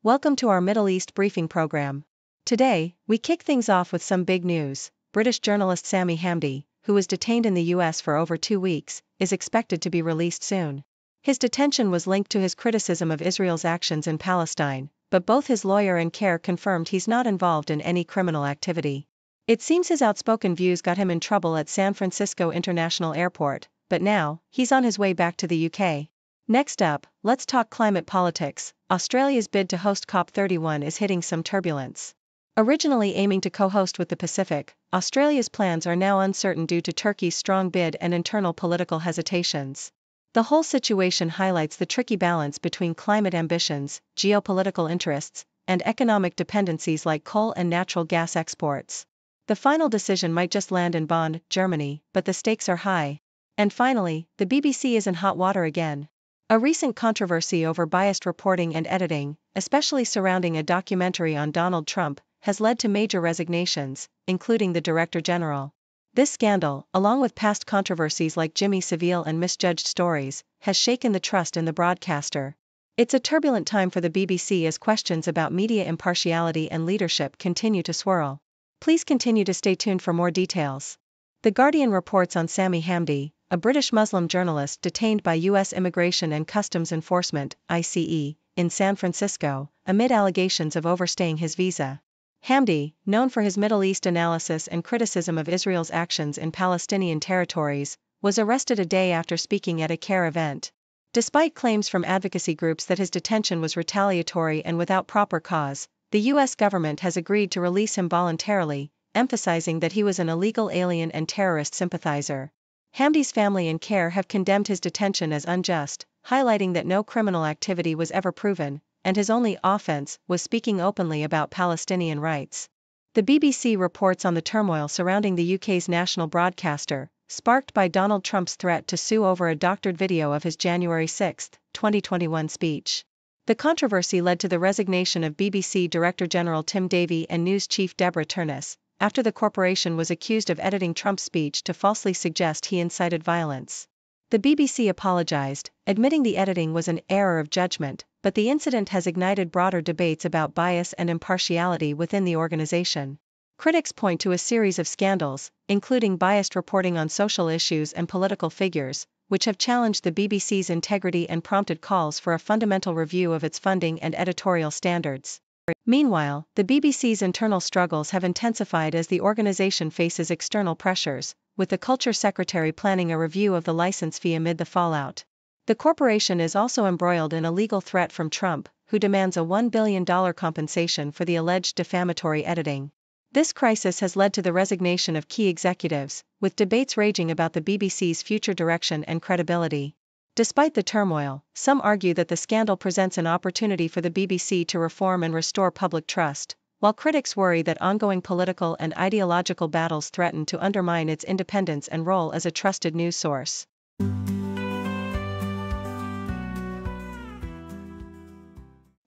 Welcome to our Middle East briefing program. Today, we kick things off with some big news. British journalist Sami Hamdi, who was detained in the US for over 2 weeks, is expected to be released soon. His detention was linked to his criticism of Israel's actions in Palestine, but both his lawyer and CAIR confirmed he's not involved in any criminal activity. It seems his outspoken views got him in trouble at San Francisco International Airport, but now, he's on his way back to the UK. Next up, let's talk climate politics. Australia's bid to host COP31 is hitting some turbulence. Originally aiming to co-host with the Pacific, Australia's plans are now uncertain due to Turkey's strong bid and internal political hesitations. The whole situation highlights the tricky balance between climate ambitions, geopolitical interests, and economic dependencies like coal and natural gas exports. The final decision might just land in Bonn, Germany, but the stakes are high. And finally, the BBC is in hot water again. A recent controversy over biased reporting and editing, especially surrounding a documentary on Donald Trump, has led to major resignations, including the Director General. This scandal, along with past controversies like Jimmy Savile and misjudged stories, has shaken the trust in the broadcaster. It's a turbulent time for the BBC as questions about media impartiality and leadership continue to swirl. Please continue to stay tuned for more details. The Guardian reports on Sami Hamdi, a British Muslim journalist detained by U.S. Immigration and Customs Enforcement, ICE, in San Francisco, amid allegations of overstaying his visa. Hamdi, known for his Middle East analysis and criticism of Israel's actions in Palestinian territories, was arrested a day after speaking at a CAIR event. Despite claims from advocacy groups that his detention was retaliatory and without proper cause, the U.S. government has agreed to release him voluntarily, emphasizing that he was an illegal alien and terrorist sympathizer. Hamdi's family and CAIR have condemned his detention as unjust, highlighting that no criminal activity was ever proven, and his only offense was speaking openly about Palestinian rights. The BBC reports on the turmoil surrounding the UK's national broadcaster, sparked by Donald Trump's threat to sue over a doctored video of his January 6, 2021 speech. The controversy led to the resignation of BBC Director General Tim Davie and news chief Deborah Turness, after the corporation was accused of editing Trump's speech to falsely suggest he incited violence. The BBC apologized, admitting the editing was an error of judgment, but the incident has ignited broader debates about bias and impartiality within the organization. Critics point to a series of scandals, including biased reporting on social issues and political figures, which have challenged the BBC's integrity and prompted calls for a fundamental review of its funding and editorial standards. Meanwhile, the BBC's internal struggles have intensified as the organization faces external pressures, with the Culture Secretary planning a review of the license fee amid the fallout. The corporation is also embroiled in a legal threat from Trump, who demands a $1 billion compensation for the alleged defamatory editing. This crisis has led to the resignation of key executives, with debates raging about the BBC's future direction and credibility. Despite the turmoil, some argue that the scandal presents an opportunity for the BBC to reform and restore public trust, while critics worry that ongoing political and ideological battles threaten to undermine its independence and role as a trusted news source.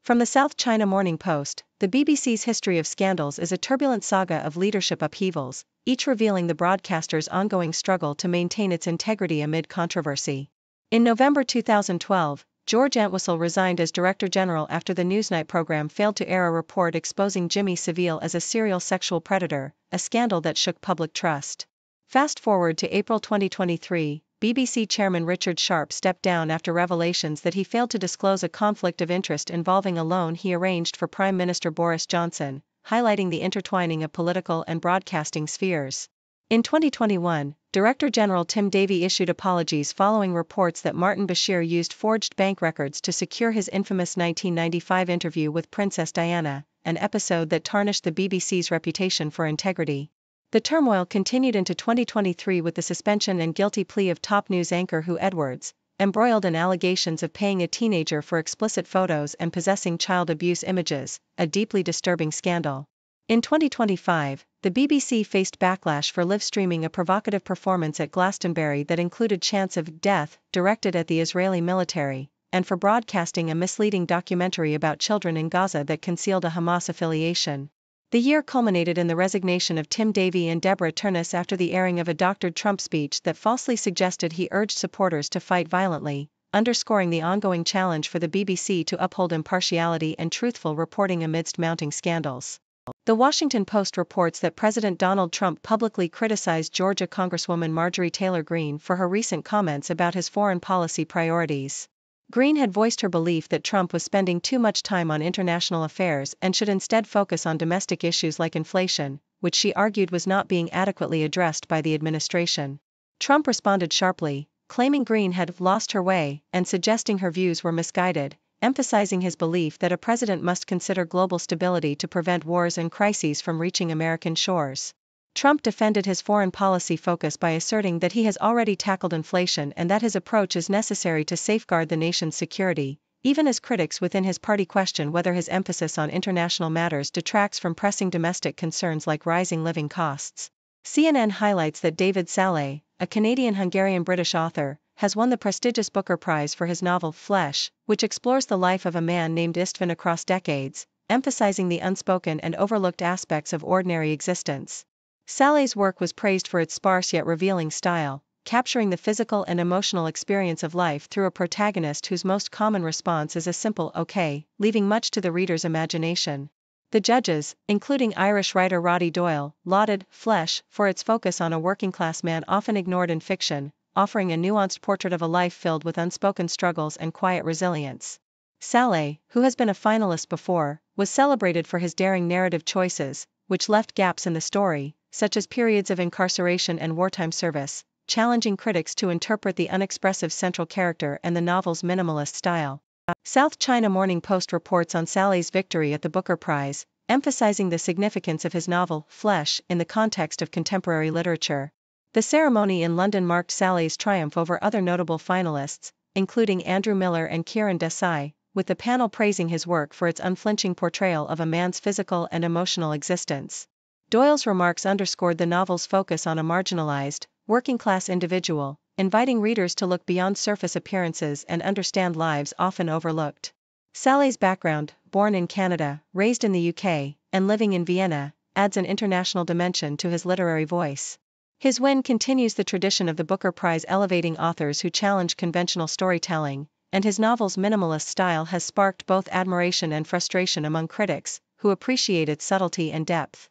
From the South China Morning Post, the BBC's history of scandals is a turbulent saga of leadership upheavals, each revealing the broadcaster's ongoing struggle to maintain its integrity amid controversy. In November 2012, George Entwistle resigned as Director General after the Newsnight program failed to air a report exposing Jimmy Savile as a serial sexual predator, a scandal that shook public trust. Fast forward to April 2023, BBC Chairman Richard Sharp stepped down after revelations that he failed to disclose a conflict of interest involving a loan he arranged for Prime Minister Boris Johnson, highlighting the intertwining of political and broadcasting spheres. In 2021, Director General Tim Davie issued apologies following reports that Martin Bashir used forged bank records to secure his infamous 1995 interview with Princess Diana, an episode that tarnished the BBC's reputation for integrity. The turmoil continued into 2023 with the suspension and guilty plea of top news anchor Hugh Edwards, embroiled in allegations of paying a teenager for explicit photos and possessing child abuse images, a deeply disturbing scandal. In 2025, the BBC faced backlash for live-streaming a provocative performance at Glastonbury that included chants of "death" directed at the Israeli military, and for broadcasting a misleading documentary about children in Gaza that concealed a Hamas affiliation. The year culminated in the resignation of Tim Davie and Deborah Turness after the airing of a doctored Trump speech that falsely suggested he urged supporters to fight violently, underscoring the ongoing challenge for the BBC to uphold impartiality and truthful reporting amidst mounting scandals. The Washington Post reports that President Donald Trump publicly criticized Georgia Congresswoman Marjorie Taylor Greene for her recent comments about his foreign policy priorities. Greene had voiced her belief that Trump was spending too much time on international affairs and should instead focus on domestic issues like inflation, which she argued was not being adequately addressed by the administration. Trump responded sharply, claiming Greene had lost her way and suggesting her views were misguided, emphasizing his belief that a president must consider global stability to prevent wars and crises from reaching American shores. Trump defended his foreign policy focus by asserting that he has already tackled inflation and that his approach is necessary to safeguard the nation's security, even as critics within his party question whether his emphasis on international matters detracts from pressing domestic concerns like rising living costs. CNN highlights that David Saleh, a Canadian-Hungarian-British author, has won the prestigious Booker Prize for his novel Flesh, which explores the life of a man named Istvan across decades, emphasizing the unspoken and overlooked aspects of ordinary existence. Saleh's work was praised for its sparse yet revealing style, capturing the physical and emotional experience of life through a protagonist whose most common response is a simple "okay," leaving much to the reader's imagination. The judges, including Irish writer Roddy Doyle, lauded Flesh for its focus on a working-class man often ignored in fiction, offering a nuanced portrait of a life filled with unspoken struggles and quiet resilience. Saleh, who has been a finalist before, was celebrated for his daring narrative choices, which left gaps in the story, such as periods of incarceration and wartime service, challenging critics to interpret the unexpressive central character and the novel's minimalist style. South China Morning Post reports on Saleh's victory at the Booker Prize, emphasizing the significance of his novel, Flesh, in the context of contemporary literature. The ceremony in London marked Saleh's triumph over other notable finalists, including Andrew Miller and Kiran Desai, with the panel praising his work for its unflinching portrayal of a man's physical and emotional existence. Doyle's remarks underscored the novel's focus on a marginalized, working-class individual, inviting readers to look beyond surface appearances and understand lives often overlooked. Saleh's background, born in Canada, raised in the UK, and living in Vienna, adds an international dimension to his literary voice. His win continues the tradition of the Booker Prize elevating authors who challenge conventional storytelling, and his novel's minimalist style has sparked both admiration and frustration among critics, who appreciate its subtlety and depth.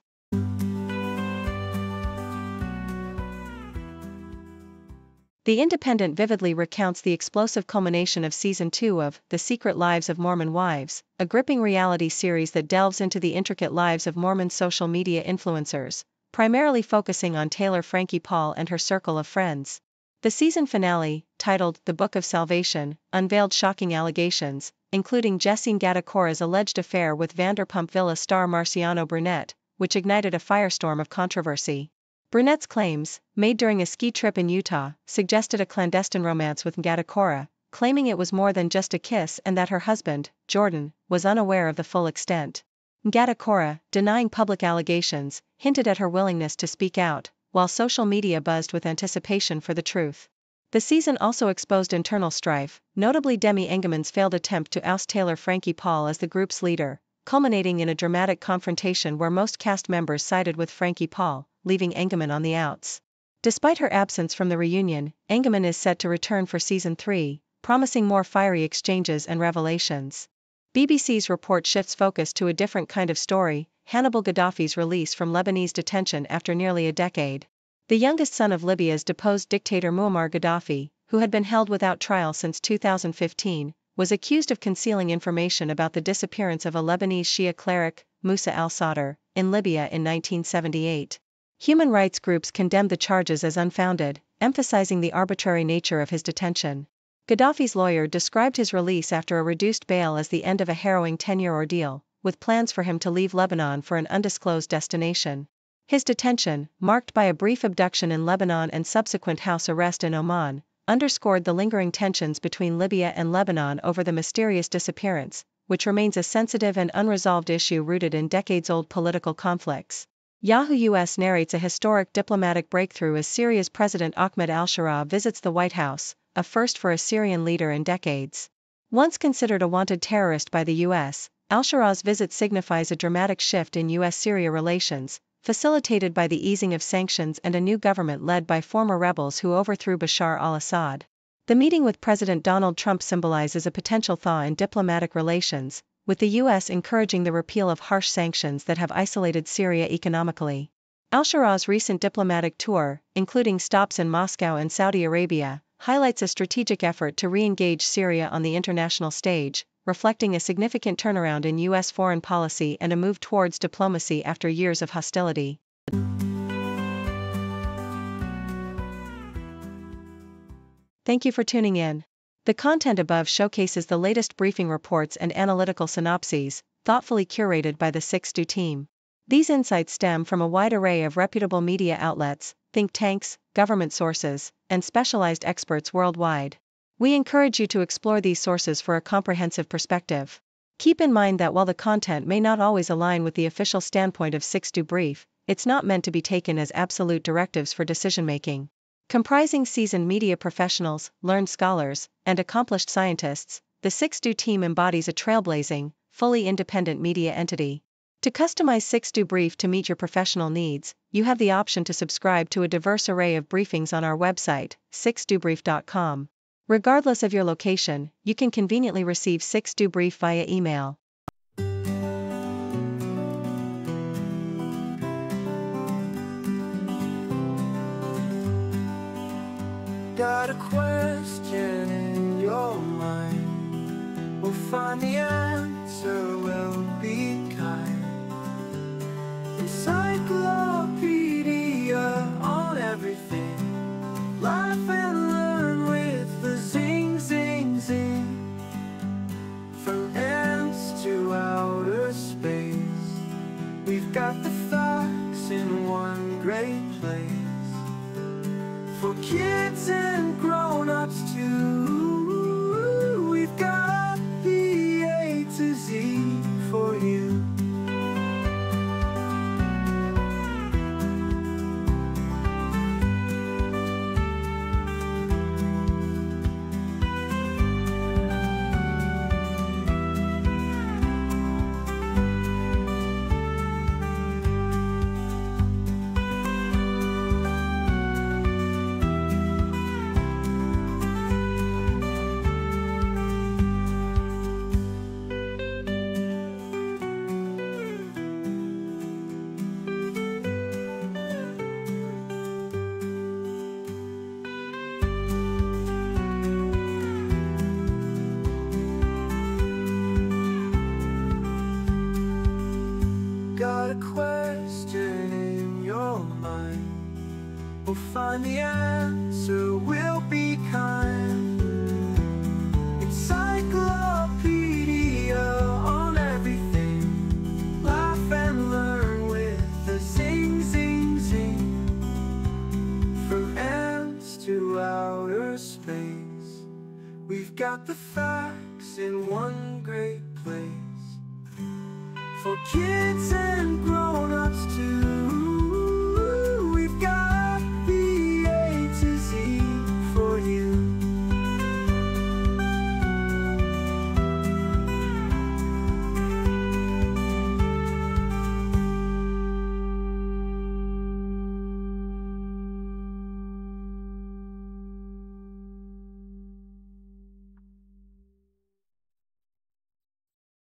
The Independent vividly recounts the explosive culmination of Season 2 of The Secret Lives of Mormon Wives, a gripping reality series that delves into the intricate lives of Mormon social media influencers, primarily focusing on Taylor Frankie Paul and her circle of friends. The season finale, titled The Book of Salvation, unveiled shocking allegations, including Jessine Gattacora's alleged affair with Vanderpump Villa star Marciano Brunette, which ignited a firestorm of controversy. Brunette's claims, made during a ski trip in Utah, suggested a clandestine romance with Gattacora, claiming it was more than just a kiss and that her husband, Jordan, was unaware of the full extent. Gattacora, denying public allegations, hinted at her willingness to speak out, while social media buzzed with anticipation for the truth. The season also exposed internal strife, notably Demi Engelmann's failed attempt to oust Taylor Frankie Paul as the group's leader, culminating in a dramatic confrontation where most cast members sided with Frankie Paul, leaving Engelmann on the outs. Despite her absence from the reunion, Engelmann is set to return for Season 3, promising more fiery exchanges and revelations. BBC's report shifts focus to a different kind of story, Hannibal Gaddafi's release from Lebanese detention after nearly a decade. The youngest son of Libya's deposed dictator Muammar Gaddafi, who had been held without trial since 2015, was accused of concealing information about the disappearance of a Lebanese Shia cleric, Musa al-Sadr, in Libya in 1978. Human rights groups condemned the charges as unfounded, emphasizing the arbitrary nature of his detention. Gaddafi's lawyer described his release after a reduced bail as the end of a harrowing 10-year ordeal, with plans for him to leave Lebanon for an undisclosed destination. His detention, marked by a brief abduction in Lebanon and subsequent house arrest in Oman, underscored the lingering tensions between Libya and Lebanon over the mysterious disappearance, which remains a sensitive and unresolved issue rooted in decades-old political conflicts. Yahoo US narrates a historic diplomatic breakthrough as Syria's President Ahmed al-Shara visits the White House, a first for a Syrian leader in decades. Once considered a wanted terrorist by the US, al-Shara's visit signifies a dramatic shift in US-Syria relations, facilitated by the easing of sanctions and a new government led by former rebels who overthrew Bashar al-Assad. The meeting with President Donald Trump symbolizes a potential thaw in diplomatic relations, with the U.S. encouraging the repeal of harsh sanctions that have isolated Syria economically. Al-Shara's recent diplomatic tour, including stops in Moscow and Saudi Arabia, highlights a strategic effort to re-engage Syria on the international stage, reflecting a significant turnaround in U.S. foreign policy and a move towards diplomacy after years of hostility. Thank you for tuning in. The content above showcases the latest briefing reports and analytical synopses, thoughtfully curated by the 6Do team. These insights stem from a wide array of reputable media outlets, think tanks, government sources, and specialized experts worldwide. We encourage you to explore these sources for a comprehensive perspective. Keep in mind that while the content may not always align with the official standpoint of 6Do Brief, it's not meant to be taken as absolute directives for decision-making. Comprising seasoned media professionals, learned scholars, and accomplished scientists, the 6Do team embodies a trailblazing, fully independent media entity. To customize 6Do Brief to meet your professional needs, you have the option to subscribe to a diverse array of briefings on our website, 6dobrief.com. Regardless of your location, you can conveniently receive 6Do Brief via email. Got a question in your mind, we'll find the answer, we'll be kind. Encyclopedia on everything, laugh and learn with the zing, zing, zing. From ends to outer space, we've got the facts in one great place. For kids and grown-ups too, we've got the A to Z for you. Got a question in your mind, we'll find the answer, we'll be kind. Encyclopedia on everything, laugh and learn with the zing, zing, zing. From ends to outer space, we've got the facts in one great place. For kids and grown-ups too.